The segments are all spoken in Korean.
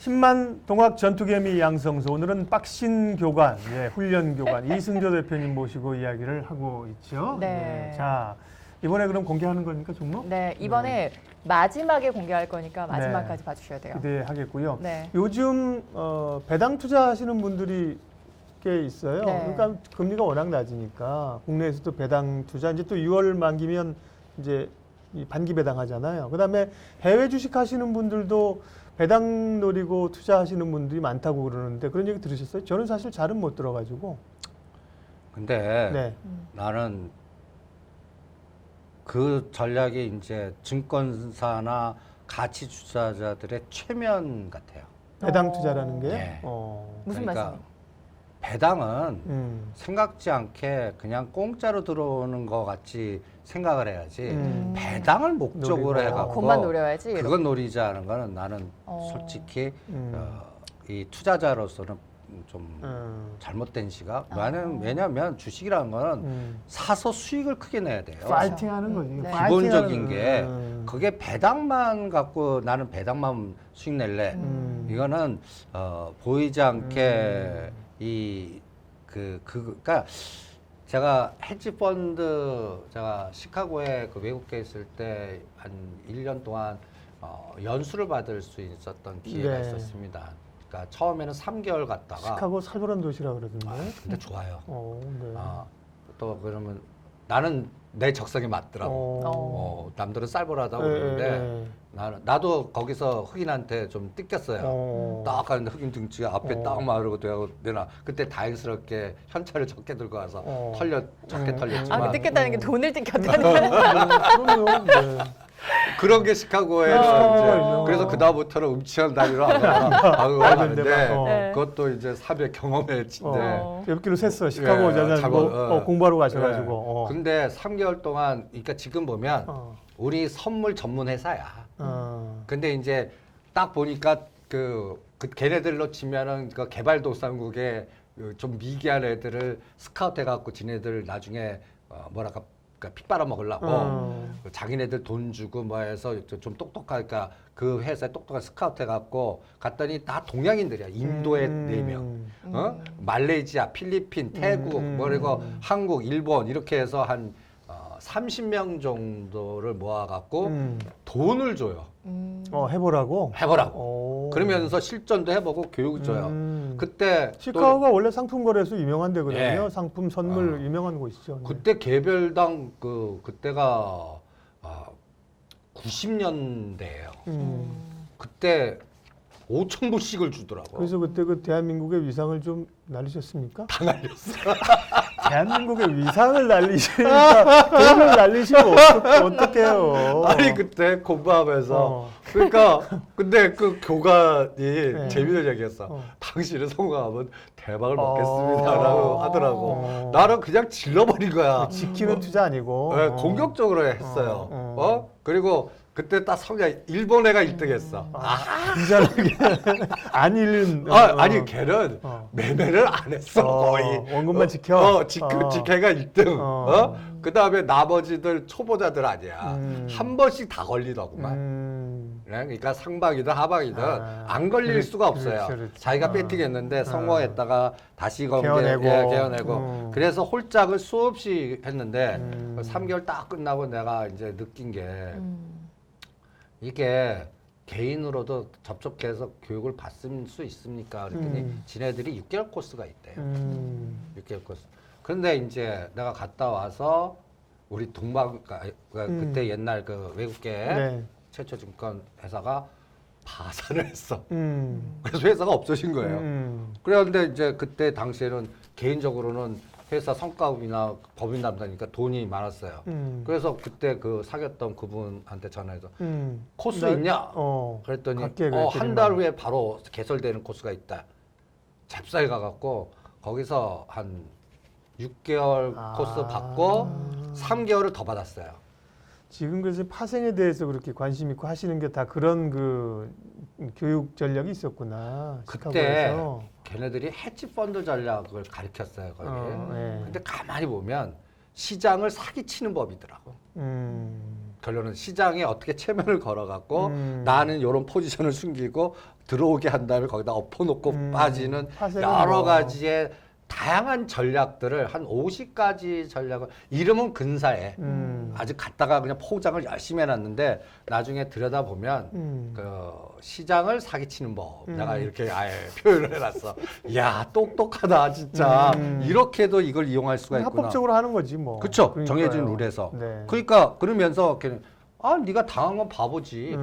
10만 동학 전투개미 양성소 오늘은 박신 교관, 훈련 교관 이승조 대표님 모시고 이야기를 하고 있죠. 네. 자, 이번에 그럼 공개하는 겁니까 종목? 네, 이번에 마지막에 공개할 거니까 마지막까지 봐주셔야 돼요. 기대하겠고요. 네. 요즘 배당 투자하시는 분들이 꽤 있어요. 네. 그러니까 금리가 워낙 낮으니까 국내에서도 배당 투자 이제 또 6월 만기면 이제 이 반기 배당 하잖아요. 그다음에 해외 주식 하시는 분들도 배당 노리고 투자하시는 분들이 많다고 그러는데 그런 얘기 들으셨어요? 저는 사실 잘은 못 들어가지고. 근데 네. 나는 그 전략이 이제 증권사나 가치 투자자들의 최면 같아요. 배당 투자라는 게. 네. 무슨 그러니까 말씀이에요? 배당은 생각지 않게 그냥 공짜로 들어오는 것 같이 생각을 해야지 배당을 목적으로 노리고. 해갖고 그것만 노려야지. 그건 노리지 않은 거는 나는 솔직히 이 투자자로서는 좀 잘못된 시각. 왜냐하면 주식이라는 거는 사서 수익을 크게 내야 돼요. 파이팅 하는 거지. 네. 기본적인 게 그게 배당만 갖고 나는 배당만 수익 낼래. 이거는 보이지 않게 그러니까 제가 헤지 펀드 제가 시카고에 그 외국에 있을 때 한 1년 동안 연수를 받을 수 있었던 기회가 네. 있었습니다. 그러니까 처음에는 3개월 갔다가 시카고 살벌한 도시라 그러던데. 근데 좋아요. 네. 또 그러면 나는 내 적성에 맞더라고. 남들은 쌀벌하다고 그러는데 나도 거기서 흑인한테 좀 뜯겼어요. 딱 가는데 흑인 등치가 앞에 딱 마르고 되고 내나 그때 다행스럽게 현찰을 적게 들고 와서 적게 털렸지만 그 뜯겼다는 게 돈을 뜯겼다는 그럼요. 네. 그런 게 시카고에는 이제 그래서 그다음부터는 음치한 다리로 안 가는데 네. 그것도 이제 3회 경험의 진데 몇 킬로 셌어. 시카고 자전 공부하러 가셔가지고. 근데 3개월 동안 그러니까 지금 보면 우리 선물 전문 회사야. 근데 이제 딱 보니까 그 걔네들로 치면은 그 개발도상국에 좀 미개한 애들을 스카우트 해갖고 지네들 나중에 뭐랄까 피 빨아먹으려고 자기네들 돈 주고 뭐 해서 좀 똑똑하니까 그 회사에 똑똑한 스카우트 해갖고 갔더니 다 동양인들이야. 인도에 4명, 말레이시아, 필리핀, 태국, 그리고 한국, 일본 이렇게 해서 한 30명 정도를 모아갖고 돈을 줘요. 해보라고? 해보라고. 그러면서 실전도 해보고 교육을 줘요. 그때 시카고가 원래 상품 거래소 유명한 데거든요. 예. 상품 선물 유명한 곳이죠. 그때 개별당 그때가 90년대예요. 그때 5,000불씩을 주더라고. 그래서 그때 그 대한민국의 위상을 좀 날리셨습니까? 다 날렸어. 대한민국의 위상을 날리시니까 돈을 날리시면 어떡해요. 아니 그때 공부하면서 그러니까 근데 그 교관이 재미를 얘기했어. 당신은 성공하면 대박을 먹겠습니다라고 하더라고. 나는 그냥 질러버린 거야. 지키는 투자 아니고 공격적으로 했어요. 그리고 그때 딱 성적 일본 애가 1등했어. 이자는 안 잃는. 아니 걔는 매매를 안 했어 거의. 원금만 지켜. 걔가 1등. 그 다음에 나머지들 초보자들 아니야. 한 번씩 다 걸리더구만. 그러니까 상방이든 하방이든 안 걸릴 수가 없어요. 그렇지. 자기가 배팅했는데 성공했다가 다시 개어내고. 그래서 홀짝을 수없이 했는데 3개월 딱 끝나고 내가 이제 느낀 게 이게 개인으로도 접촉해서 교육을 받을 수 있습니까? 그랬더니 지네들이 6개월 코스가 있대요. 6개월 코스. 그런데 이제 내가 갔다 와서 우리 그때 옛날 그 외국계 최초 증권 회사가 파산을 했어. 그래서 회사가 없어진 거예요. 그런데 이제 그때 당시에는 개인적으로는 회사 성과급이나 법인 담당이니까 돈이 많았어요. 그래서 그때 그 사귀었던 그분한테 전화해서 코스 있냐? 그랬더니 한 달 후에 바로 개설되는 코스가 있다. 잽싸게 가갖고 거기서 한 6개월 코스 받고 3개월을 더 받았어요. 지금 그래서 파생에 대해서 그렇게 관심 있고 하시는 게 다 그런 그 교육 전략이 있었구나. 그때 시카고에서. 걔네들이 헤지펀드 전략을 가르쳤어요 거기. 근데 가만히 보면 시장을 사기치는 법이더라고. 결론은 시장에 어떻게 체면을 걸어갖고 나는 이런 포지션을 숨기고 들어오게 한 다음에 거기다 엎어놓고 빠지는 파생은 여러 뭐. 가지의 다양한 전략들을 한 50가지 전략을 이름은 근사해. 아직 갖다가 그냥 포장을 열심히 해놨는데 나중에 들여다보면 그 시장을 사기치는 법 내가 이렇게 아예 표현을 해놨어. 야 똑똑하다 진짜. 이렇게도 이걸 이용할 수가 있구나. 합법적으로 하는 거지 뭐. 그렇죠. 그러니까요. 정해진 룰에서. 네. 그러니까 그러면서 걔는 네가 당한 건 바보지.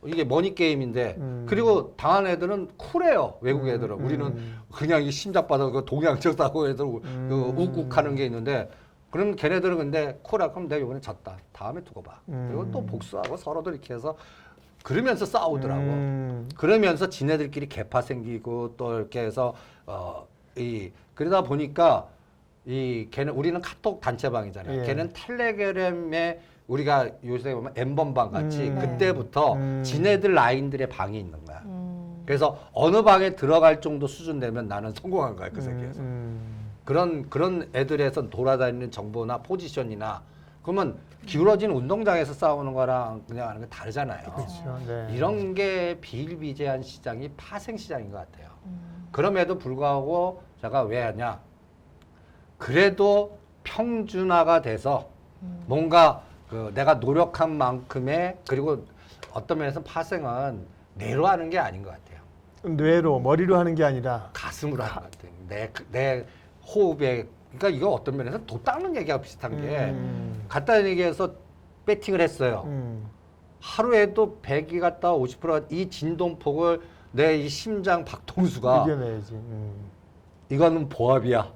이게 머니 게임인데 그리고 당한 애들은 쿨해요. 외국 애들은. 우리는 그냥 이 심장바닥 그 동양적 사고 애들 그 욱욱하는 게 있는데 그럼 걔네들은 근데 쿨하고 그럼 내가 이번에 졌다. 다음에 두고 봐. 그리고 또 복수하고 서로들 이렇게 해서 그러면서 싸우더라고. 그러면서 지네들끼리 개파 생기고 또 이렇게 해서 그러다 보니까 걔는 우리는 카톡 단체방이잖아요. 예. 걔는 텔레그램에 우리가 요새 보면 엠번방 같이 네. 그때부터 지네들 라인들의 방이 있는 거야. 그래서 어느 방에 들어갈 정도 수준 되면 나는 성공한 거야 그 세계에서. 그런 애들에서 돌아다니는 정보나 포지션이나 그러면 기울어진 운동장에서 싸우는 거랑 그냥 하는 게 다르잖아요. 그렇죠. 네. 이런 게 비일비재한 시장이 파생 시장인 것 같아요. 그럼에도 불구하고 제가 왜 하냐? 그래도 평준화가 돼서 뭔가 내가 노력한 만큼의 그리고 어떤 면에서 파생은 뇌로 하는 게 아닌 것 같아요. 뇌로 머리로 하는 게 아니라 가슴으로 하는 것 같아요. 내 호흡에 그러니까 이거 어떤 면에서 도 닦는 얘기가 비슷한 게 간단히 얘기해서 배팅을 했어요. 하루에도 100이 갔다 50%가 이 진동폭을 내 이 심장 박동수가 이겨내야지. 이거는 보합이야.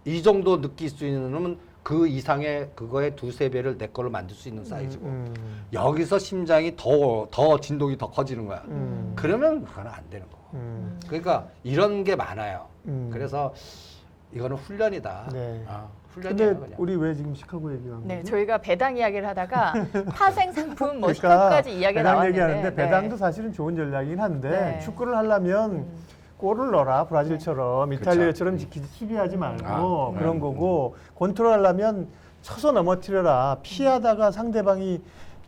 이 정도 느낄 수 있는 놈은 그 이상의 그거의 두세 배를 내 걸로 만들 수 있는 사이즈고 여기서 심장이 더 진동이 더 커지는 거야. 그러면 그건 안 되는 거고. 그러니까 이런 게 많아요. 그래서 이거는 훈련이다. 네. 훈련이에요 근데 그냥. 우리 왜 지금 시카고 얘기한 거지? 네, 저희가 배당 이야기를 하다가 파생 상품 뭐 그러니까 시카고까지 이야기가 배당 나왔는데 얘기하는데 네. 배당도 사실은 좋은 전략이긴 한데 네. 축구를 하려면 골을 넣어라 브라질처럼 이탈리아처럼 수비하지 말고 그런 거고 컨트롤하려면 쳐서 넘어뜨려라 피하다가 상대방이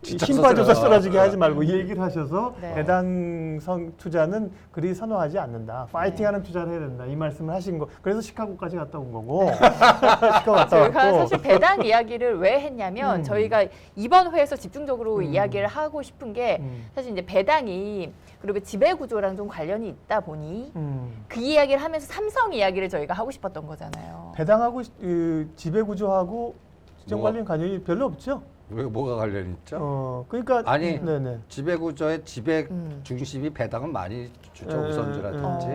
진짜 힘 빠져서 쓰러져. 쓰러지게 하지 말고 이 얘기를 하셔서 네. 배당성 투자는 그리 선호하지 않는다. 파이팅하는 투자를 해야 된다. 이 말씀을 하신 거. 그래서 시카고까지 갔다 온 거고. 시카고 갔다 저희가 왔고. 사실 배당 이야기를 왜 했냐면 저희가 이번 회에서 집중적으로 이야기를 하고 싶은 게 사실 이제 배당이 그리고 지배 구조랑 좀 관련이 있다 보니 그 이야기를 하면서 삼성 이야기를 저희가 하고 싶었던 거잖아요. 배당하고 지배 구조하고 시장 뭐가? 관련 관련이 별로 없죠. 왜 뭐가 관련 있죠? 그러니까 아니, 네네. 지배 구조의 지배 중심이 배당은 많이 주죠 우선주라든지.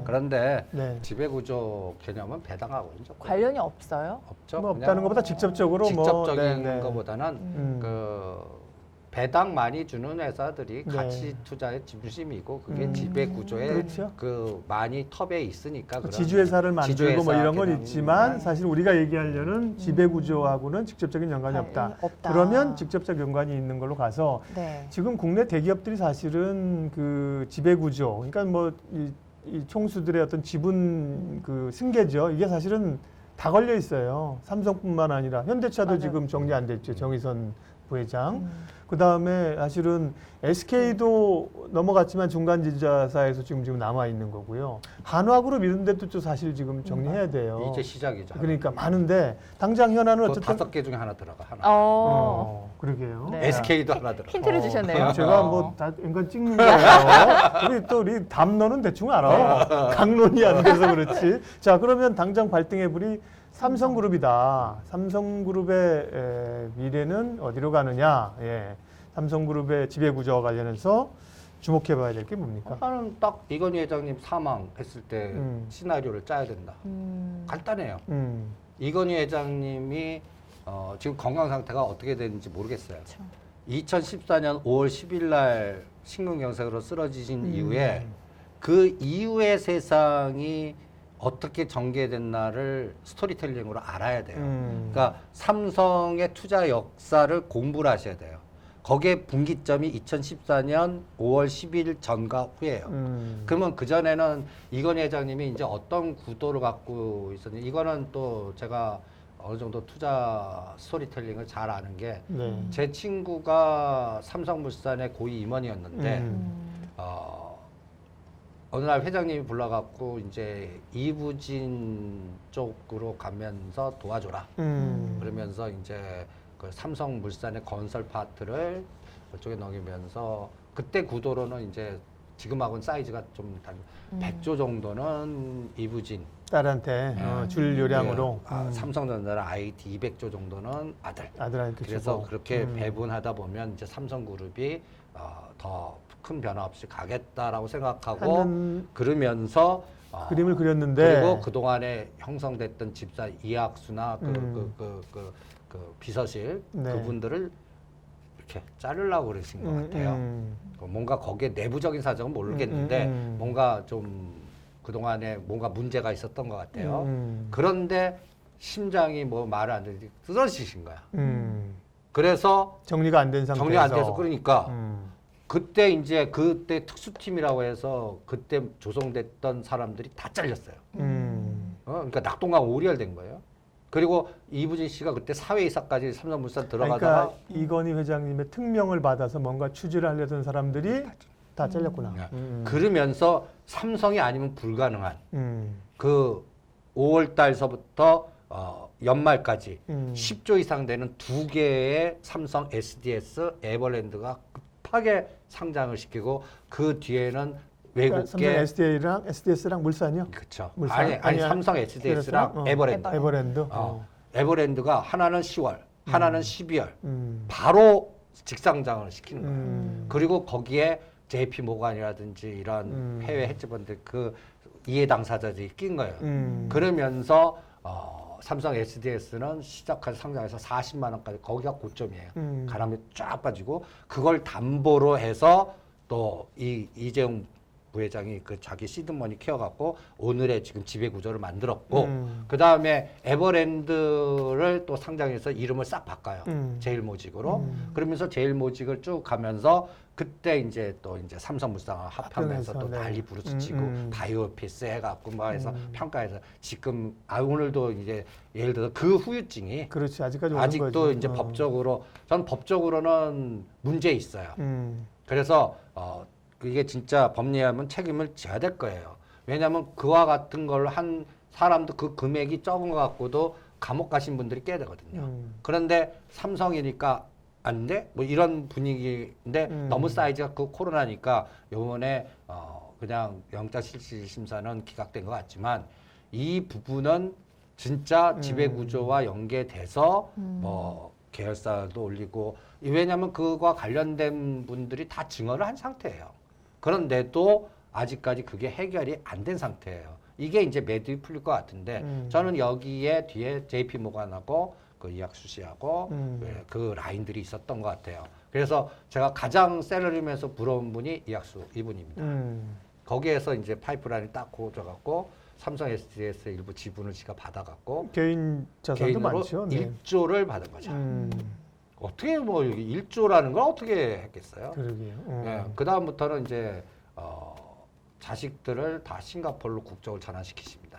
그런데 네. 지배 구조 개념은 배당하고 이제 관련이 없어요? 없죠. 뭐 그냥 없다는 것보다 직접적으로 직접적인 뭐, 네, 네. 것보다는 그 배당 많이 주는 회사들이 네. 가치 투자의 중심이고 그게 지배 구조에 그렇죠. 그 많이 텁에 있으니까 그런 지주회사를 만들고 뭐 지주회사 이런 건 개념이지만 있지만 사실 우리가 얘기하려는 지배 구조하고는 직접적인 연관이 없다. 없다. 그러면 직접적 연관이 있는 걸로 가서 네. 지금 국내 대기업들이 사실은 그 지배 구조, 그러니까 뭐 이 총수들의 어떤 지분 그 승계죠. 이게 사실은 다 걸려 있어요. 삼성뿐만 아니라 현대차도 맞아요. 지금 정리 안 됐죠. 정의선 부회장. 그 다음에 사실은 SK도 넘어갔지만 중간 지주사에서 지금 남아 있는 거고요. 한화그룹 이런 데도 또 사실 지금 정리해야 돼요. 이제 시작이죠. 그러니까 많은데 당장 현안은 그 어쨌든 5개 중에 하나 들어가 하나. 그러게요. 네. SK도 하나 들어가. 힌트를 주셨네요. 제가 뭐 다 인간 찍는 거예요. 우리 담론은 대충 알아. 강론이 안 돼서 그렇지. 자, 그러면 당장 발등에 불이 삼성그룹이다. 삼성그룹의 미래는 어디로 가느냐? 예. 삼성그룹의 지배구조와 관련해서 주목해봐야 될 게 뭡니까? 나는 딱 이건희 회장님 사망했을 때 시나리오를 짜야 된다. 간단해요. 이건희 회장님이 지금 건강 상태가 어떻게 되는지 모르겠어요. 그렇죠. 2014년 5월 10일 날 심근경색으로 쓰러지신 이후에 그 이후의 세상이 어떻게 전개됐나를 스토리텔링으로 알아야 돼요. 그러니까 삼성의 투자 역사를 공부를 하셔야 돼요. 거기에 분기점이 2014년 5월 10일 전과 후예요. 그러면 그전에는 이건희 회장님이 이제 어떤 구도를 갖고 있었는지 이거는 또 제가 어느 정도 투자 스토리텔링을 잘 아는 게 제 네. 친구가 삼성물산의 고위 임원이었는데 어느 날 회장님이 불러갖고 이제 이부진 쪽으로 가면서 도와줘라. 그러면서 이제 그 삼성물산의 건설 파트를 그쪽에 넘기면서 그때 구도로는 이제 지금하고는 사이즈가 좀 다른 100조 정도는 이부진 딸한테 줄 요량으로 삼성전자는 IT 200조 정도는 아들한테 그래서 주고. 그렇게 배분하다 보면 이제 삼성그룹이 더 큰 변화 없이 가겠다라고 생각하고 하는 그러면서 그림을 그렸는데 그리고 그 동안에 형성됐던 집사 이학수나 그 비서실 네. 그분들을 이렇게 자르려고 그러신 것 같아요. 뭔가 거기에 내부적인 사정은 모르겠는데 뭔가 좀 그동안에 뭔가 문제가 있었던 것 같아요. 그런데 심장이 뭐 말을 안 듣지 쓰러지신 거야. 그래서 정리가 안 된 상태에서 정리 안 돼서 그러니까 그때 이제 그때 특수팀이라고 해서 그때 조성됐던 사람들이 다 잘렸어요. 그러니까 낙동강 오리알된 거예요. 그리고 이부진 씨가 그때 사회이사까지 삼성물산 들어가다가 그러니까 이건희 회장님의 특명을 받아서 뭔가 취재를 하려던 사람들이 다 잘렸구나. 그러면서 삼성이 아니면 불가능한 음. 그 5월 달서부터 연말까지 음. 10조 이상 되는 두 개의 삼성 SDS 에버랜드가 급하게 상장을 시키고 그 뒤에는 그러니까 삼성 외국계 SDS랑 물산이요? 그렇죠. 물산? 아니 아니야. 삼성 SDS랑 에버랜드. 에버랜드. 에버랜드가 하나는 10월, 하나는 12월 음. 바로 직상장을 시키는 거예요. 그리고 거기에 JP 모간이라든지 이런 해외 헤지펀드 그 이해 당사자들이 낀 거예요. 그러면서 삼성 SDS는 시작한 상장에서 40만 원까지 거기가 고점이에요. 가람이 쫙 빠지고 그걸 담보로 해서 또 이재용 부회장이 그 자기 시드머니 키워갖고 오늘의 지금 지배 구조를 만들었고 그 다음에 에버랜드를 또 상장해서 이름을 싹 바꿔요. 제일모직으로. 그러면서 제일모직을 쭉 가면서 그때 이제 또 이제 삼성물산과 합하면서 또 네. 달리 부르스치고 바이오피스 해갖고 뭐 해서 평가해서 지금 오늘도 이제 예를 들어 그 후유증이 그렇지 아직까지 오는 아직도 거지. 이제 법적으로 전 법적으로는 문제 있어요. 그래서 이게 진짜 법리하면 책임을 져야 될 거예요. 왜냐하면 그와 같은 걸 한 사람도 그 금액이 적은 것 같고도 감옥 가신 분들이 꽤 되거든요. 그런데 삼성이니까 안 돼? 뭐 이런 분위기인데 너무 사이즈가 그 코로나니까 요번에 그냥 영장실질심사는 기각된 것 같지만 이 부분은 진짜 지배구조와 연계돼서 뭐 계열사도 올리고 왜냐하면 그와 관련된 분들이 다 증언을 한 상태예요. 그런데도 아직까지 그게 해결이 안 된 상태예요. 이게 이제 매듭이 풀릴 것 같은데 저는 여기에 뒤에 JP 모간하고 그 이학수 씨하고 그 라인들이 있었던 것 같아요. 그래서 제가 가장 셀러리면서 부러운 분이 이학수 이분입니다. 거기에서 이제 파이프라인이 딱 고져갖고 삼성 SDS 일부 지분을 지가 받아갖고 개인 자산도 개인으로 많죠. 네. 1조를 받은 거죠. 어떻게 뭐 1조라는 걸 어떻게 했겠어요? 그러게요. 네, 그 다음부터는 이제 자식들을 다 싱가포르로 국적을 전환시키십니다.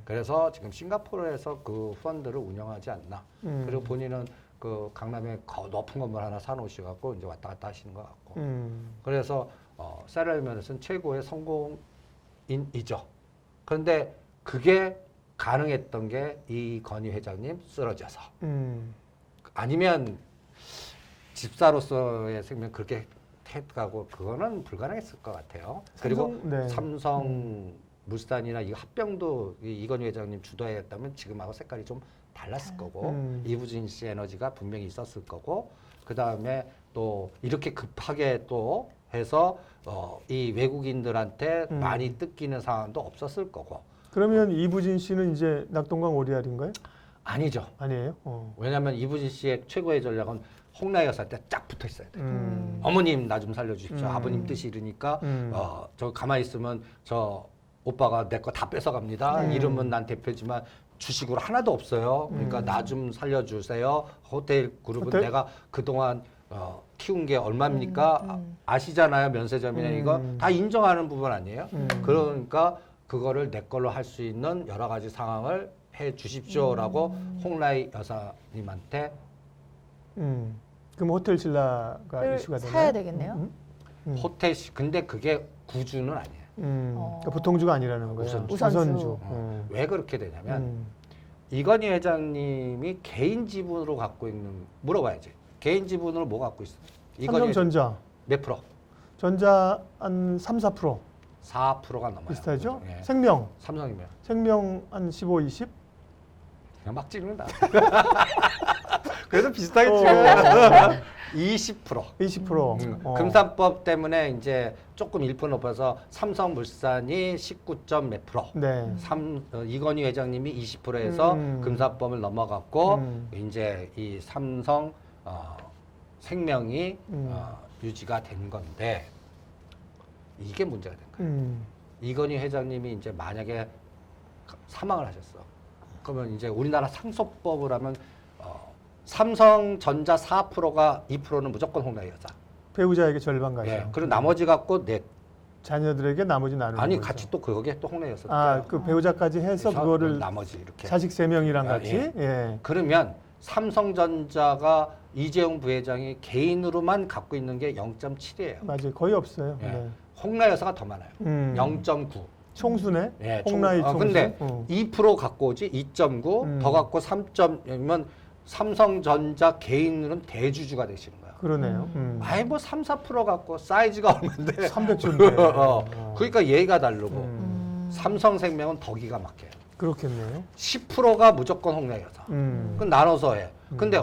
그래서 지금 싱가포르에서 그 펀드를 운영하지 않나. 그리고 본인은 그 강남에 높은 건물 하나 사놓으셔갖고 이제 왔다 갔다 하시는 것 같고. 그래서 셀러리면에서는 최고의 성공인이죠. 그런데 그게 가능했던 게 이건희 회장님 쓰러져서. 아니면 집사로서의 생명 그렇게 택하고 그거는 불가능했을 것 같아요. 그리고 삼성 물산이나 이 합병도 이건희 회장님 주도했다면 지금하고 색깔이 좀 달랐을 거고 이부진 씨 에너지가 분명히 있었을 거고 그 다음에 또 이렇게 급하게 또 해서 이 외국인들한테 많이 뜯기는 상황도 없었을 거고. 그러면 이부진 씨는 이제 낙동강 오리알인가요? 아니죠. 아니에요. 왜냐하면 이부진 씨의 최고의 전략은 홍라희 여사한테 쫙 붙어 있어야 돼요. 어머님 나 좀 살려주십시오. 아버님 뜻이 이러니까 저 가만히 있으면 저 오빠가 내 거 다 뺏어갑니다. 이름은 난 대표지만 주식으로 하나도 없어요. 그러니까 나 좀 살려주세요. 호텔 그룹은 내가 그동안 키운 게 얼마입니까? 아시잖아요. 면세점이나 이거 다 인정하는 부분 아니에요? 그러니까 그거를 내 걸로 할 수 있는 여러 가지 상황을 해 주십시오라고 홍라희 여사님한테 그럼 호텔 신라가 이슈가 되나요? 사야 되겠네요. 호텔 근데 그게 구주는 아니에요. 그러니까 보통주가 아니라는 거예요. 우선주. 왜 그렇게 되냐면 이건희 회장님이 개인 지분으로 갖고 있는 물어봐야지. 개인 지분으로 뭐 갖고 있어? 삼성전자. 몇 프로? 전자 한 3, 4%. 4%가 넘어요. 비슷하죠? 예. 생명. 삼성이면 생명 한 15, 20? 그냥 막 찍는다. 그래도 비슷하겠지. 20%. 20%. 금산법 때문에 이제 조금 1% 높아서 삼성물산이 19점 몇 프로. 네. 이건희 회장님이 20%에서 금산법을 넘어갔고 이제 이 삼성 생명이 유지가 된 건데 이게 문제가 된 거예요. 이건희 회장님이 이제 만약에 사망을 하셨어. 그러면 이제 우리나라 상속법을 하면 삼성전자 4%가 2%는 무조건 홍라희 여사. 배우자에게 절반 가죠. 예. 그리고 나머지 갖고 내 자녀들에게 나머지 나누는 아니 거죠. 같이 또 거기에 또 홍라희 여사. 아, 그 배우자까지 해서 그거를 나머지 이렇게. 자식 3명이랑 아, 같이. 예. 예. 그러면 삼성전자가 이재용 부회장이 개인으로만 갖고 있는 게 0.7이에요. 맞아요. 거의 없어요. 예. 네. 홍라희 여사가 더 많아요. 0.9. 총수네. 예, 홍라희 총수. 근데 2% 갖고 오지 2.9 더 갖고 3.이면 삼성전자 개인은 대주주가 되시는 거야. 그러네요. 아이 뭐 3, 4% 갖고 사이즈가 얼마인데 300조인데. 그러니까 예의가 다르고 삼성생명은 더 기가 막혀요. 그렇겠네요. 10%가 무조건 홍라희 여사. 그건 나눠서 해. 근데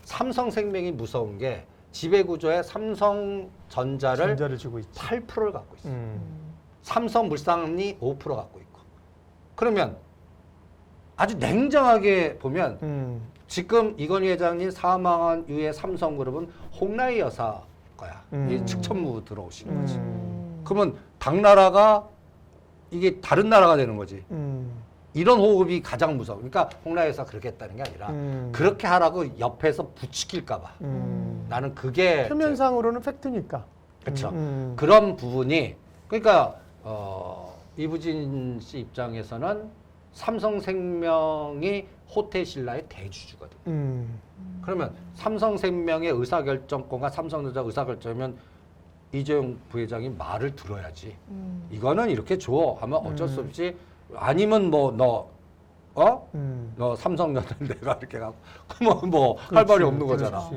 삼성생명이 무서운 게 지배구조에 삼성전자를 전자를 주고 있지. 8%를 갖고 있어. 삼성물산이 5% 갖고 있고. 그러면 아주 냉정하게 보면 지금 이건희 회장님 사망한 이후에 삼성그룹은 홍라희 여사 거야. 이 측천무 들어오시는 거지. 그러면 당나라가 이게 다른 나라가 되는 거지. 이런 호흡이 가장 무서워. 그러니까 홍라희 여사 그렇게 했다는 게 아니라 그렇게 하라고 옆에서 부추길까 봐. 나는 그게 표면상으로는 팩트니까. 그렇죠. 그런 부분이 그러니까 이부진 씨 입장에서는 삼성생명이 호텔 신라의 대주주거든. 그러면 삼성생명의 의사결정권과 삼성전자 의사결정이면 이재용 부회장이 말을 들어야지. 이거는 이렇게 줘 하면 어쩔 수 없이 아니면 뭐 너 삼성전자 내가 이렇게 가고 그러면 뭐 할 말이 없는 거잖아.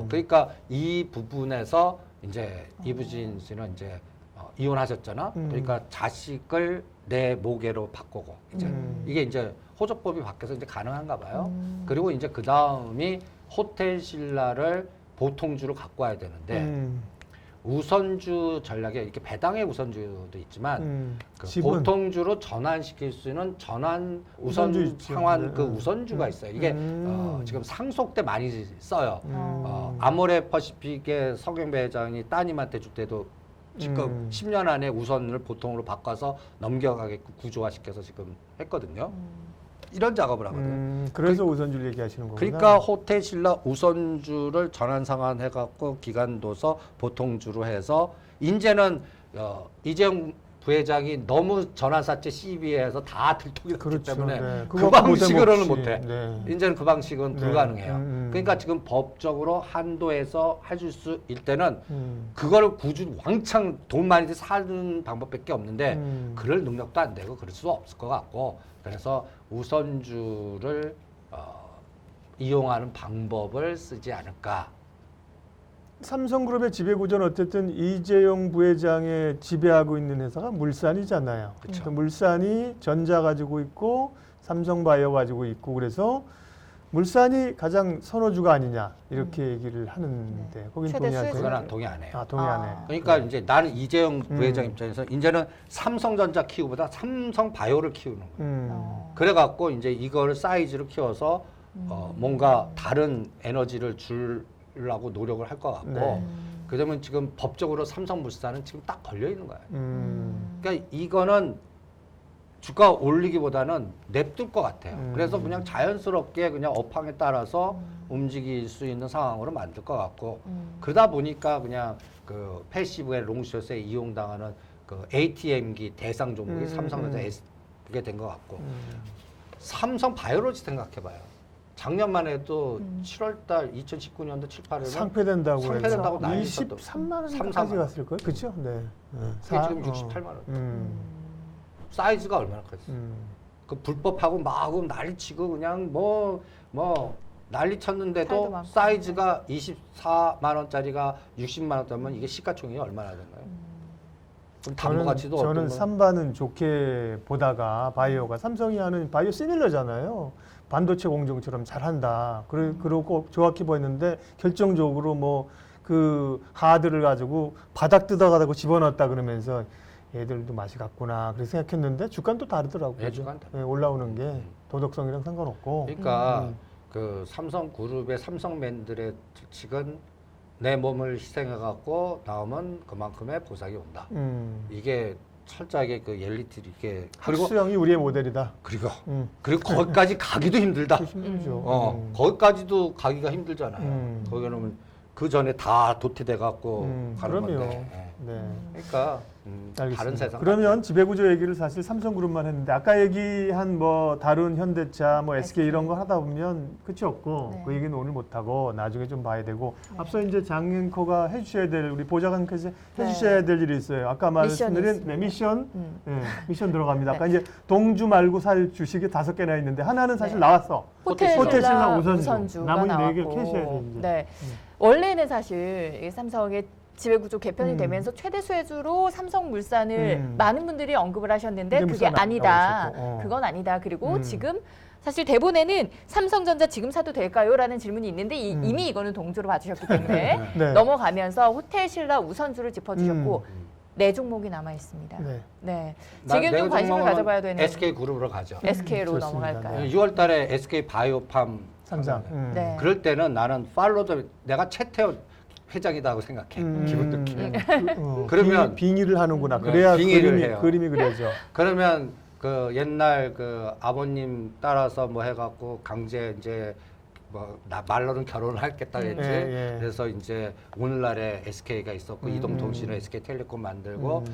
그러니까 이 부분에서 이제 이부진 씨는 이제 이혼하셨잖아. 그러니까 자식을 내 모계로 바꾸고 이제 이게 이제 호적법이 바뀌어서 이제 가능한가 봐요. 그리고 이제 그 다음이 호텔 신라를 보통주로 갖고 와야 되는데 우선주 전략에 이렇게 배당의 우선주도 있지만 그 보통주로 전환시킬 수 있는 전환 우선 상환 그 우선주가 있어요. 이게 지금 상속 때 많이 써요. 아모레 퍼시픽의 서경배 회장이 따님한테 줄 때도 지금 10년 안에 우선을 보통으로 바꿔서 넘겨가게끔 구조화시켜서 지금 했거든요. 이런 작업을 하거든요. 그래서 우선주를 얘기하시는 거구나. 그러니까 호텔 신라 우선주를 전환 상환해갖고 기간도서 보통주로 해서 이제는 이재용 부회장이 너무 전환사채 CB에서 다 들통이 났기 그렇죠. 때문에 네. 그 방식으로는 못해. 못해. 네. 이제는 그 방식은 네. 불가능해요. 그러니까 지금 법적으로 한도에서 해줄 수 있을 때는 그거를 굳이 왕창 돈 많이 사는 방법밖에 없는데 그럴 능력도 안 되고 그럴 수 없을 것 같고 그래서 우선주를 이용하는 방법을 쓰지 않을까. 삼성그룹의 지배구조는 어쨌든 이재용 부회장의 지배하고 있는 회사가 물산이잖아요. 그러니까 물산이 전자 가지고 있고 삼성바이오 가지고 있고 그래서 물산이 가장 선호주가 아니냐 이렇게 얘기를 하는데 거긴 최대 동의하세요? 그거는 동의 안 해요. 아, 동의 안 해. 그러니까 이제 나는 이재용 부회장 입장에서 이제는 삼성전자 키우보다 삼성바이오를 키우는 거예요. 그래갖고 이제 이거를 사이즈로 키워서 뭔가 다른 에너지를 주려고 노력을 할 것 같고 네. 그러면 지금 법적으로 삼성물산은 지금 딱 걸려 있는 거예요. 그러니까 이거는 주가 올리기보다는 냅둘 것 같아요. 그래서 그냥 자연스럽게 그냥 업황에 따라서 움직일 수 있는 상황으로 만들 것 같고 그러다 보니까 그냥 그 패시브의 롱숏에 이용당하는 그 ATM기 대상 종목이 삼성전자 그게 된 것 같고 삼성 바이오로직 생각해봐요. 작년만 해도 7월달 2019년도 7, 8월에 상폐된다고 상폐된다고 난리 23만 원까지 33만 갔을 거예요. 그렇죠? 네. 그게 지금 68만 원. 사이즈가 얼마나 컸어? 그 불법하고 막 난리치고 그냥 뭐 난리 살도 쳤는데도 많고. 사이즈가 24만 원짜리가 60만 원짜리면 이게 시가총액이 얼마나 되나요? 그럼 담보 가치도 저는 어떤 거? 3반은 좋게 보다가 바이오가 삼성이 하는 바이오 시밀러잖아요. 반도체 공정처럼 잘한다. 그러고 좋았게 보였는데 결정적으로 뭐 그 하드를 가지고 바닥 뜯어가지고 집어넣었다 그러면서 얘들도 맛이 갔구나. 그렇게 생각했는데 주가는 또 다르더라고요. 예, 주가는 다르죠. 네, 올라오는 게 도덕성이랑 상관없고. 그러니까 그 삼성그룹의 삼성맨들의 특징은 내 몸을 희생해갖고 나오면 그만큼의 보상이 온다. 이게 철저하게 그 옐리티 이게 그리고 학수형이 우리의 모델이다. 그리고 거기까지 가기도 힘들다. 힘들죠. 거기까지도 가기가 힘들잖아요. 거기는 그 전에 다 도태돼 갖고 가는 그럼요. 건데. 네. 그러니까 알겠습니다. 다른 세상. 그러면 지배구조 얘기를 사실 삼성그룹만 했는데 아까 얘기한 뭐 다른 현대차, 뭐 SK 이런 거 하다 보면 끝이 없고 네. 그 얘기는 오늘 못 하고 나중에 좀 봐야 되고 앞서 이제 장 앵커가 해주셔야 될 우리 보좌관께서 해주셔야 될 일이 있어요. 아까 말씀드린 있습니다. 미션, 미션 들어갑니다. 네. 아까 이제 동주 말고 살 주식이 5개나 있는데 하나는 사실 네. 나왔어. 호텔신라 호텔신라 우선주가 나머지 나왔고 4개를 캐셔야 돼 이제. 네. 원래는 사실 이 삼성의 지배구조 개편이 되면서 최대 수혜주로 삼성물산을 많은 분들이 언급을 하셨는데 그게 현대물산 아니다. 나오셨고, 그건 아니다. 그리고 지금 사실 대본에는 삼성전자 지금 사도 될까요? 라는 질문이 있는데 이미 이거는 동조로 봐주셨기 때문에 네. 넘어가면서 호텔신라 우선주를 짚어주셨고 네 종목이 남아 있습니다. 네. 네. 지금 좀 관심을 가져봐야 되는 SK 그룹으로 가죠. SK로 좋습니다. 넘어갈까요? 6월달에 SK 바이오팜 상장. 네. 그럴 때는 나는 팔로도 내가 최태원 회장이다고 생각해. 기분 좋게. 그러면 빙의를 하는구나. 그래야 빙의를 해요. 그림이 그려져. 그러면 그 옛날 그 아버님 따라서 뭐 해갖고 강제 이제 뭐 말로는 결혼을 하겠다 했지. 예. 그래서 이제 오늘날에 SK가 있었고 이동통신을 SK텔레콤 만들고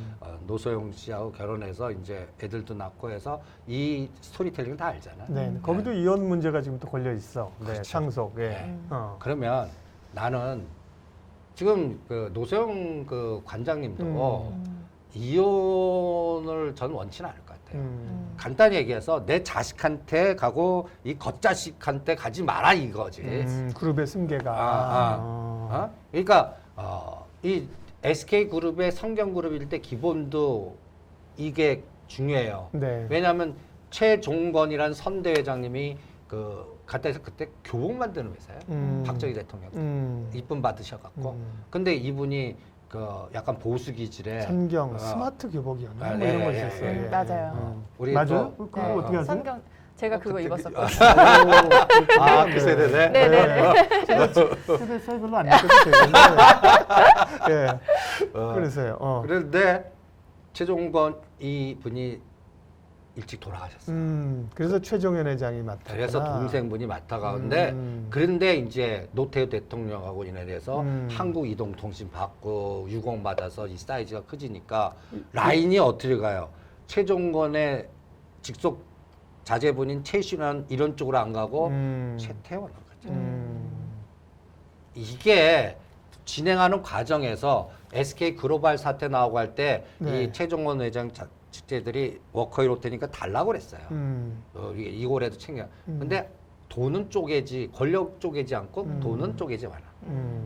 노소영 씨하고 결혼해서 이제 애들도 낳고 해서 이 스토리텔링을 다 알잖아. 네. 거기도 이혼 문제가 지금 또 걸려 있어. 네. 그렇죠. 상속. 예. 네. 그러면 나는 지금 그 노소영 그 관장님도 이혼을 저는 원치는 않을 것 같아요. 간단히 얘기해서 내 자식한테 가고 이 겉자식한테 가지 마라 이거지. 그룹의 승계가. 그러니까 이 SK 그룹의 성경 그룹일 때 기본도 이게 중요해요. 네. 왜냐하면 최종건이라는 선대 회장님이 그 갔다해서 그때 교복 만드는 회사예요. 박정희 대통령 이쁨 받으셔갖고. 근데 이분이 그 약간 보수 기질의 선경 스마트 교복이었나? 뭐 네, 이런 거 네, 있었어요. 네, 예. 맞아요. 우리 맞아요? 또 그거 어떻게 하세요? 선경 제가 그거 입었었거든요. 그 세대네. 네네네. 세대 차이 별로 안 느껴도 되는데. 예. 그래서요. 그런데 최종건 이 분이 일찍 돌아가셨어요. 그래서 최종현 회장이 맡았구나. 그래서 동생분이 맡아가는데 그런데 이제 노태우 대통령하고 인해서 한국이동통신 받고 유공 받아서 이 사이즈가 커지니까 라인이 어떻게 가요? 최종건의 직속 자제분인 최신원 이런 쪽으로 안 가고 최태원으로 가죠. 이게 진행하는 과정에서 SK 글로벌 사태 나오고 할 때 이 최종건 회장 직제들이 워커힐 호텔이니까 달라고 그랬어요. 이게 이거라도 챙겨. 근데 돈은 쪼개지 권력 쪼개지 않고 돈은 쪼개지 마라.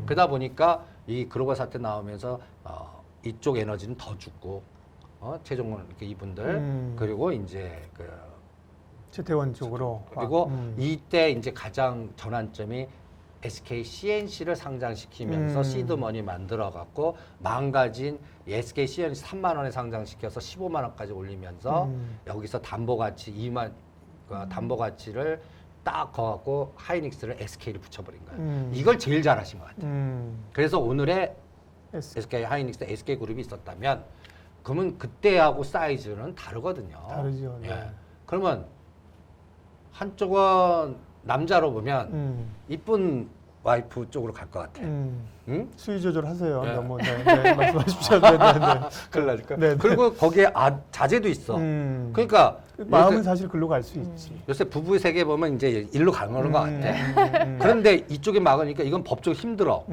그러다 보니까 이 글로벌 사태 나오면서 이쪽 에너지는 더 죽고 최종건 이렇게 이분들 그리고 이제 그 최태원 쪽으로. 그리고 이때 이제 가장 전환점이 SK CNC를 상장시키면서 시드머니 만들어 갖고 망가진 SK CNC 3만 원에 상장시켜서 15만 원까지 올리면서 여기서 담보 가치 2만 담보 가치를 딱 거갖고 하이닉스를 SK를 붙여버린 거예요. 이걸 제일 잘하신 것 같아요. 그래서 오늘의 SK 하이닉스 SK 그룹이 있었다면 그러면 그때하고 사이즈는 다르거든요. 다르죠. 네. 예. 그러면 한쪽은 남자로 보면 이쁜 와이프 쪽으로 갈 것 같아. 응? 수위 조절하세요. 네. 너무 네, 말씀하십시오. 네, 네, 네. 그러니까. 네, 네. 그리고 거기에 자제도 있어. 그러니까 마음은 요새, 사실 글로 갈 수 있지. 요새 부부의 세계 보면 이제 일로 가는 것 같아. 그런데 이쪽이 막으니까 이건 법적으로 힘들어.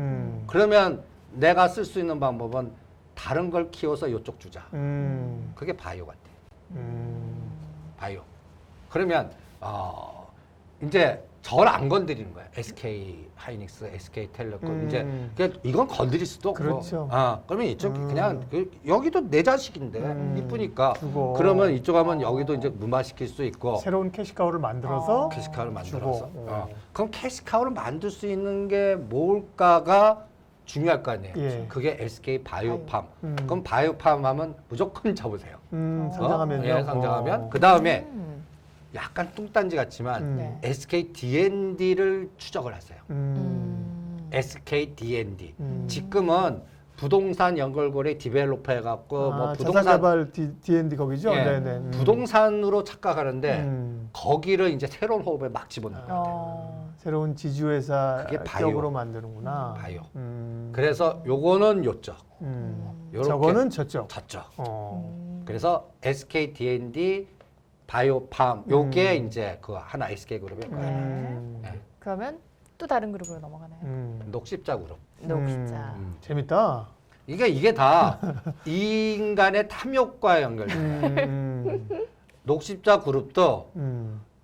그러면 내가 쓸 수 있는 방법은 다른 걸 키워서 이쪽 주자. 그게 바이오 같아. 바이오. 그러면 이제 저를 안 건드리는 거야. SK 하이닉스, SK 텔레콤 이제 이건 건드릴 수도 없고. 그렇죠. 그러면 이쪽 그냥 여기도 내 자식인데 이쁘니까. 주고. 그러면 이쪽 하면 여기도 이제 무마시킬 수 있고. 새로운 캐시카우를 만들어서 캐시카우를 만들어서. 주고. 그럼 캐시카우를 만들 수 있는 게 뭘까가 중요할 거 아니에요. 예. 그게 SK 바이오팜. 그럼 바이오팜 하면 무조건 접으세요. 상장하면요. 예, 상장하면. 그 다음에 약간 뚱딴지 같지만 네. SK D&D를 추적을 하세요. SK D&D. 음. 지금은 부동산 연결고리 디벨로퍼 해갖고 뭐 부동산 자사개발 D&D 거기죠? 예, 네네. 부동산으로 착각하는데 거기를 이제 새로운 호흡에 막 집어넣는 거예요. 새로운 지주회사 그게 바이오. 격으로 만드는구나. 바이오. 음. 그래서 요거는 요쪽, 요렇게 저거는 저쪽. 저쪽. 어. 그래서 SK D&D 바이오팜 요게 이제 그 하나 SK 그룹의 거예요. 네. 그러면 또 다른 그룹으로 넘어가나요? 녹십자 그룹. 녹십자. 재밌다. 이게 다 인간의 탐욕과 연결돼요. 녹십자 그룹도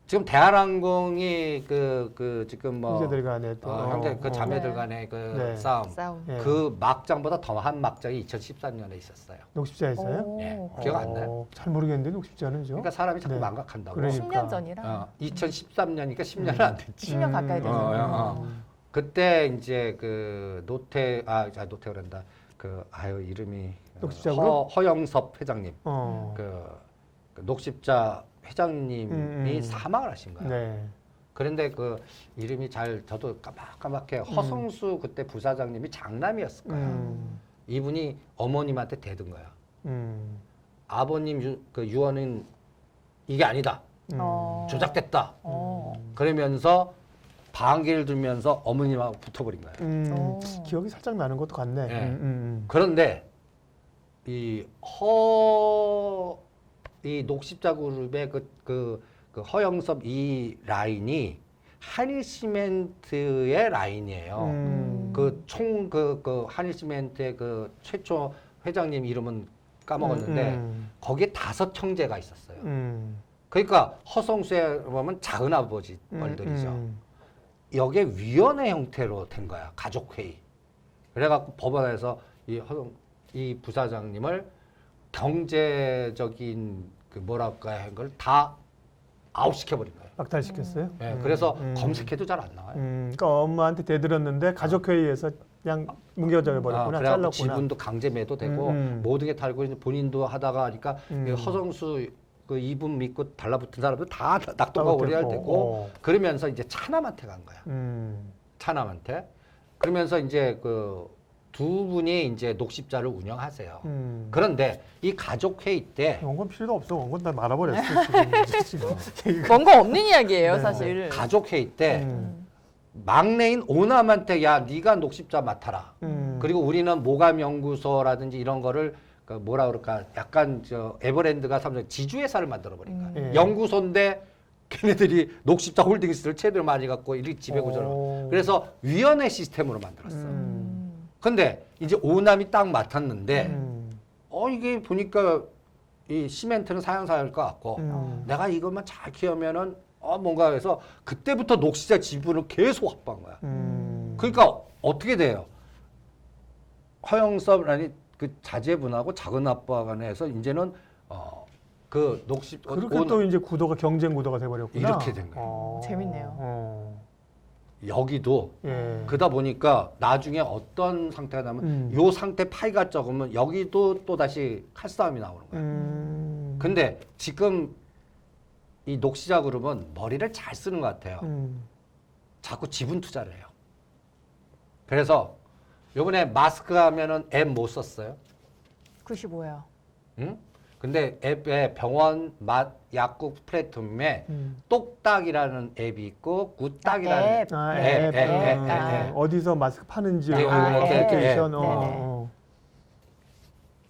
지금 대한항공이 그 지금 뭐 형제들 간에 또 형제 그 자매들 네. 간의 그 네. 싸움. 예. 그 막장보다 더한 막장이 2013년에 있었어요. 녹십자에서요? 오. 예. 기억 안 나요? 잘 모르겠는데 녹십자는죠. 그러니까 사람이 자꾸 네. 망각한다고. 그러니까. 10년 전이라 2013년이니까 10년은 안 됐지. 10년 가까이 되죠. 그때 이제 그 노태우란다. 이름이 녹십자 그룹? 허영섭 회장님. 어. 그 녹십자 회장님이 사망을 하신 거예요. 네. 그런데 그 이름이 저도 까맣게 허성수 그때 부사장님이 장남이었을 거예요. 이분이 어머님한테 대든 거야. 아버님 그 유언은 이게 아니다. 조작됐다. 그러면서 방귀를 들면서 어머님하고 붙어버린 거예요. 기억이 살짝 나는 것도 같네. 네. 그런데 이 녹십자 그룹의 그 허영섭 이 라인이 한일시멘트의 라인이에요. 그 한일시멘트의 그 최초 회장님 이름은 까먹었는데 거기에 5 형제가 있었어요. 그러니까 허성수에 보면 작은 아버지 뻘들이죠. 여기에 위원회 형태로 된 거야. 가족회의. 그래갖고 법원에서 이 부사장님을 경제적인 그 뭐랄까 한 걸 다 아웃시켜버린 거예요. 박탈시켰어요? 네, 그래서 검색해도 잘 안 나와요. 그러니까 엄마한테 대들었는데 가족회의에서 그냥 뭉개져 버렸구나. 그래갖고 잘랐구나. 지분도 강제 매도되고 모든 게 달고 이제 본인도 하다가 하니까 이 허성수 그 이분 믿고 달라붙은 사람들 다 낙동과 오리알 되고 그러면서 이제 차남한테 간 거야. 차남한테. 그러면서 이제 그 두 분이 이제 녹십자를 운영하세요. 그런데 이 가족 회의 때 원건 필요도 없어. 원건 다 말아버렸어. 지금. 뭔가 없는 이야기예요, 네. 사실. 가족 회의 때 막내인 오남한테 야 네가 녹십자 맡아라. 그리고 우리는 모감 연구소라든지 이런 거를 그 뭐라 그럴까 약간 저 에버랜드가 삼성 지주회사를 만들어 버린 거야. 예. 연구소인데 걔네들이 녹십자 홀딩스를 최대로 많이 갖고 이렇게 지배구조를. 그래서 위원회 시스템으로 만들었어. 근데 이제 오남이 딱 맡았는데 이게 보니까 이 시멘트는 사양사일 것 같고 내가 이것만 잘 키우면은 뭔가 해서 그때부터 녹십자 지분을 계속 확보한 거야. 그러니까 어떻게 돼요? 허영섭 아니 그 자제분하고 작은 아빠 간에서 이제는 그 녹십 그렇게 또 이제 구도가 경쟁 구도가 돼버렸구나. 이렇게 된 거예요. 재밌네요. 여기도 예. 그러다 보니까 나중에 어떤 상태가 나면 요 상태 파이가 적으면 여기도 또 다시 칼싸움이 나오는 거예요. 근데 지금 이 녹십자 그룹은 머리를 잘 쓰는 것 같아요. 자꾸 지분 투자를 해요. 그래서 요번에 마스크 하면은 M 못 썼어요. 95예요. 응? 근데 앱에 병원 맛 약국 플랫폼에 똑딱이라는 앱이 있고 굿딱이라는 앱. 앱. 어디서 마스크 파는지 네, 어플리케이션. 네.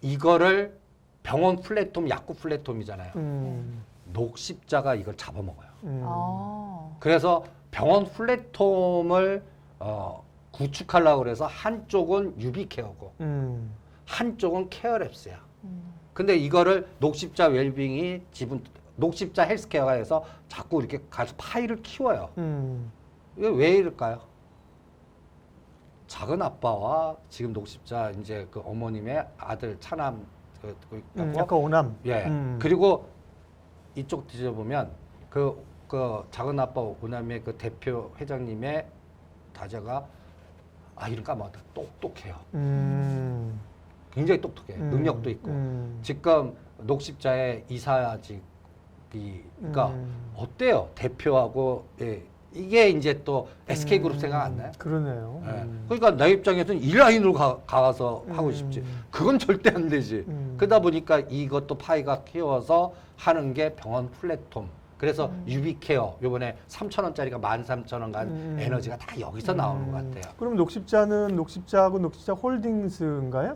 이거를 병원 플랫폼, 약국 플랫폼이잖아요. 음. 녹십자가 이걸 잡아먹어요. 그래서 그래서 병원 플랫폼을 구축하려고 그래서 한쪽은 유비케어고 한쪽은 케어랩스야. 근데 이거를 녹십자 웰빙이 녹십자 헬스케어가 해서 자꾸 이렇게 가서 파일을 키워요. 이게 왜 이럴까요? 작은 아빠와 지금 녹십자 이제 그 어머님의 아들 차남 약간 오남. 예. 그리고 이쪽 뒤져보면 그 작은 아빠 오남의 그 대표 회장님의 다자가 이름 까먹었다. 똑똑해요. 굉장히 똑똑해. 능력도 있고. 지금 녹십자의 이사직이 그러니까 어때요? 대표하고 이게 이제 또 SK그룹 생각 안 나요? 그러네요. 그러니까 내 입장에서는 이 라인으로 가서 하고 싶지. 그건 절대 안 되지. 그러다 보니까 이것도 파이가 키워서 하는 게 병원 플랫폼. 그래서 유비케어 요번에 3,000원짜리가 13,000원 간 에너지가 다 여기서 나오는 것 같아요. 그럼 녹십자는 녹십자하고 녹십자 홀딩스인가요?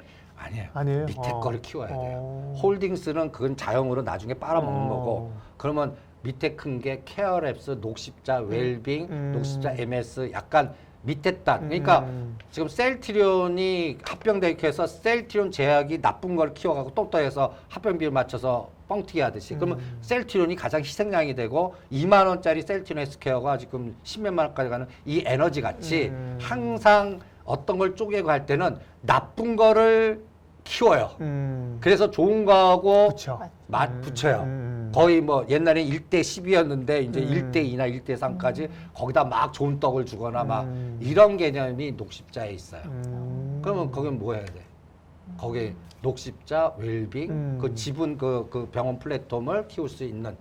아니에요. 밑에 거를 키워야 돼요. 홀딩스는 그건 자영으로 나중에 빨아먹는 거고 그러면 밑에 큰 게 케어랩스, 녹십자, 웰빙, 녹십자 MS 약간 밑에 단. 그러니까 지금 셀트리온이 합병되게 해서 셀트리온 제약이 나쁜 걸 키워가고 똑똑해서 합병비를 맞춰서 뻥튀기 하듯이. 그러면 셀트리온이 가장 희생양이 되고 2만 원짜리 셀트리온 헬스케어가 지금 10몇만 원까지 가는 이 에너지 같이 항상 어떤 걸 쪼개고 할 때는 나쁜 거를 키워요. 그래서 좋은 거하고 붙여요. 거의 뭐 옛날에 1대 10이었는데 이제 1대 2나 1대 3까지 거기다 막 좋은 떡을 주거나 막 이런 개념이 녹십자에 있어요. 그러면 거기는 뭐 해야 돼? 거기 녹십자, 웰빙, 그 지분 그 병원 플랫폼을 키울 수 있는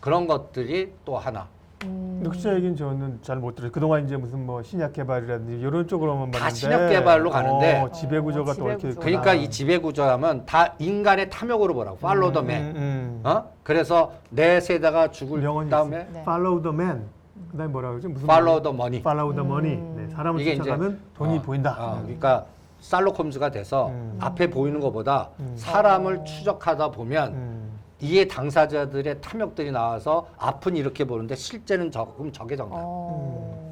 그런 것들이 또 하나. 녹십자 얘기는 저는 잘 못 들어요. 그동안 이제 무슨 뭐 신약 개발이라든지 이런 쪽으로만 봤는데 다 신약 개발로 가는데 지배구조가 또 이렇게 지배구조. 그러니까 이 지배구조하면 다 인간의 탐욕으로 보라고. 팔로우 더 맨. 그래서 내 세대가 죽을 명언이 다음에 네. Follow the man. 그다음에 뭐라고 그러지? 무슨 팔로우 더 머니. Follow the money. 네, 사람을 이게 쫓아가면 돈이 보인다. 그러니까 살로콤즈가 돼서 앞에 보이는 것보다 사람을 추적하다 보면 이에 당사자들의 탐욕들이 나와서 앞은 이렇게 보는데 실제는 조금 저게 정답.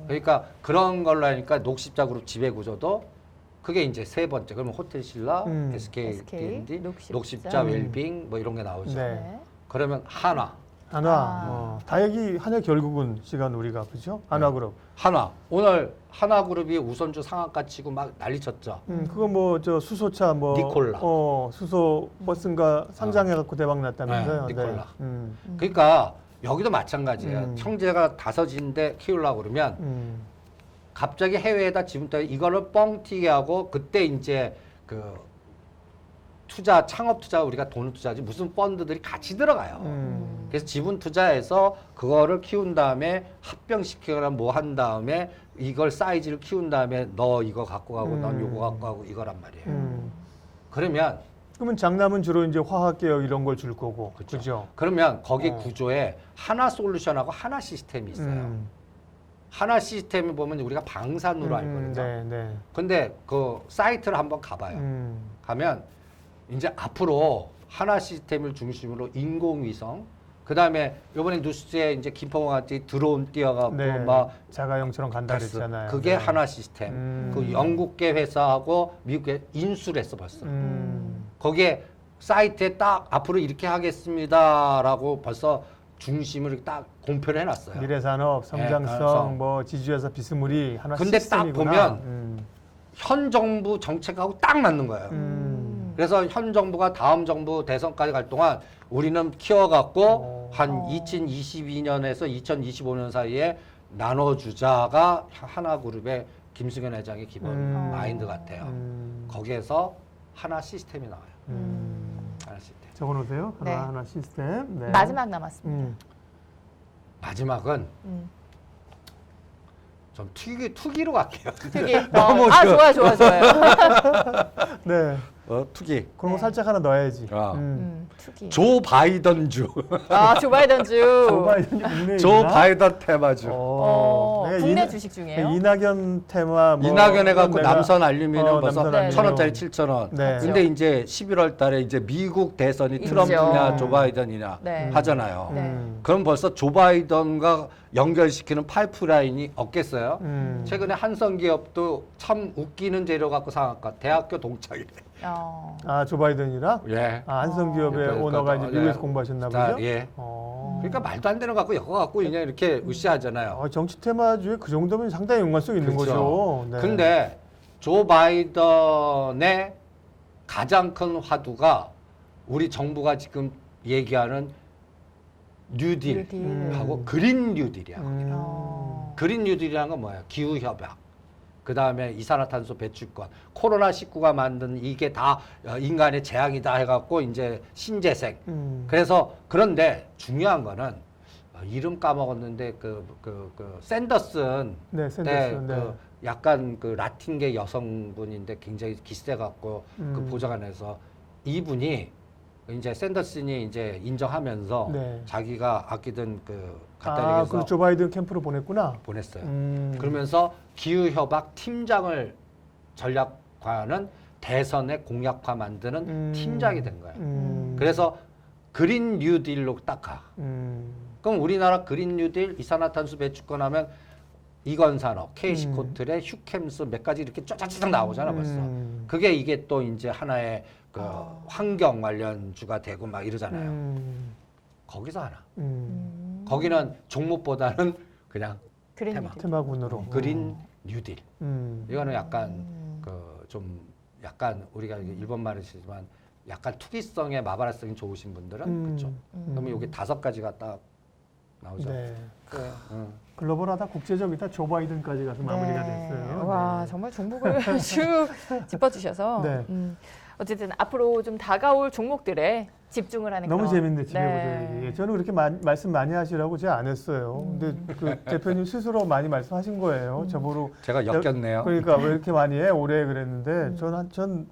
그러니까 그런 걸로 하니까 녹십자 그룹 지배 구조도 그게 이제 세 번째. 그러면 호텔 신라, SK D&D, 녹십자 웰빙 뭐 이런 게 나오죠. 네. 그러면 한화. 다 얘기 하냐 결국은 시간 우리가 그죠? 한화그룹. 한화. 오늘 한화그룹이 우선주 상한가 치고 막 난리쳤죠. 그거 뭐 저 수소차 뭐 니콜라. 수소 버스인가 상장해갖고 대박 났다면서요? 네, 니콜라. 그러니까 여기도 마찬가지예요. 형제가 다섯인데 키우려고 그러면 갑자기 해외에다 지분 따위 이거를 뻥튀기 하고 그때 이제 그 투자 창업 투자 우리가 돈을 투자하지 무슨 펀드들이 같이 들어가요. 그래서 지분 투자해서 그거를 키운 다음에 합병시키거나 뭐 한 다음에 이걸 사이즈를 키운 다음에 너 이거 갖고 가고 넌 요거 갖고 가고 이거란 말이에요. 그러면 장남은 주로 이제 화학계열 이런 걸 줄 거고 그죠? 그러면 거기 구조에 하나 솔루션하고 하나 시스템이 있어요. 하나 시스템을 보면 우리가 방산으로 알거든요. 네. 근데 그 사이트를 한번 가봐요. 가면 이제 앞으로 하나 시스템을 중심으로 인공위성, 그 다음에 요번에 뉴스에 이제 김포공항까지 드론 뛰어가고 막 자가용처럼 간다 그랬잖아요. 그게 하나 시스템. 그 영국계 회사하고 미국계 인수를 했어 벌써. 거기에 사이트에 딱 앞으로 이렇게 하겠습니다라고 벌써 중심을 딱 공표를 해놨어요. 미래산업, 성장성, 뭐 지주회사 비스무리 하나 근데 시스템이구나. 딱 보면 현 정부 정책하고 딱 맞는 거예요. 그래서 현 정부가 다음 정부 대선까지 갈 동안 우리는 키워갖고 한 2022년에서 2025년 사이에 나눠주자가 하나그룹의 김승현 회장의 기본 마인드 같아요. 거기에서 하나 시스템이 나와요. 하나 시스템. 적어놓으세요. 네. 하나 시스템. 네. 마지막 남았습니다. 마지막은 좀 투기로 갈게요. 되게 좋아요. 네. 투기. 그런 거 네. 살짝 하나 넣어야지. 투기. 조 바이든주. 조 바이든주. 조 바이든이 국내에 조 있나? 바이든 테마주. 내가 국내 이낙- 주식 중이에요. 이낙연 테마 뭐 이낙연 해갖고 내가- 남선 알루미늄 벌써 남선 알루미늄. 1,000원짜리 7,000원. 네. 근데 이제 11월 달에 이제 미국 대선이 있죠. 트럼프냐 조 바이든이냐 네. 하잖아요. 네. 그럼 벌써 조 바이든과 연결시키는 파이프라인이 없겠어요? 최근에 한성기업도 참 웃기는 재료 갖고 상한가 대학교 동창이래. 조 바이든이랑 예. 한성기업의 그러니까 오너가 이제 네. 미국에서 공부하셨나 자, 보죠. 예. 그러니까 말도 안 되는 거 갖고 엮어 갖고 그냥 이렇게 으쌰하잖아요. 정치 테마주에 그 정도면 상당히 연관성 있는 그렇죠. 거죠. 네. 근데 조 바이든의 가장 큰 화두가 우리 정부가 지금 얘기하는 뉴딜하고 그린 뉴딜이야. 그린 뉴딜이라는 건 뭐예요? 기후 협약. 그 다음에 이산화탄소 배출권, 코로나19가 만든 이게 다 인간의 재앙이다 해갖고 이제 신재생. 그래서 그런데 중요한 거는 이름 까먹었는데 샌더슨 네, 때 샌더슨. 네. 그 약간 그 라틴계 여성분인데 굉장히 기세갖고 그 보좌관에서 이분이 이제 샌더슨이 이제 인정하면서 네. 자기가 아끼던 그 갖다 그 조 바이든 캠프로 보냈구나. 보냈어요. 음. 그러면서 기후협약 팀장을 전략화하는 대선의 공약화 만드는 팀장이 된 거예요. 그래서 그린 뉴딜로 딱 가. 그럼 우리나라 그린 뉴딜, 이산화탄소 배출권 하면 이건산업, KC코틀의 휴캠스 몇 가지 이렇게 쫙쫙쫙 나오잖아 벌써. 그게 이게 또 이제 하나의 그 환경 관련주가 되고 막 이러잖아요. 거기서 하나. 거기는 종목보다는 그냥 그린 테마. 뉴딜. 테마군으로. 그린 뉴딜. 이거는 약간 그 좀 약간 우리가 일본 말을 쓰지만 약간 투기성에 마바라성이 좋으신 분들은 그렇죠. 그러면 여기 5가지가 딱 나오죠. 네. 그래. 글로벌하다, 국제적이다, 조 바이든까지 가서 마무리가 됐어요. 와, 네. 정말 종목을 쭉 짚어주셔서 네. 어쨌든 앞으로 좀 다가올 종목들에 집중을 하는 너무 그런. 재밌네, 집에 보자 얘기. 저는 그렇게 말씀 많이 하시라고 제가 안 했어요. 근데 그 대표님 스스로 많이 말씀하신 거예요. 저보고 제가 엮였네요. 그러니까 왜 이렇게 많이 해? 올해 그랬는데 전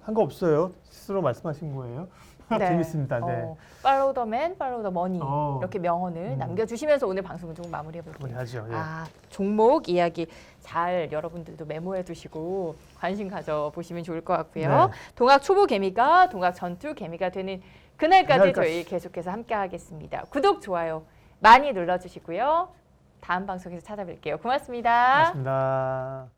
한 거 없어요. 스스로 말씀하신 거예요. 재밌습니다. 네. 팔로우 더 맨, 팔로우 더 머니 이렇게 명언을 남겨주시면서 오늘 방송을 좀 마무리해 볼게요. 하죠. 예. 종목 이야기 잘 여러분들도 메모해 두시고 관심 가져 보시면 좋을 것 같고요. 네. 동학 초보 개미가 동학 전투 개미가 되는 그날까지 그날까지. 저희 계속해서 함께 하겠습니다. 구독, 좋아요 많이 눌러주시고요. 다음 방송에서 찾아뵐게요. 고맙습니다. 고맙습니다.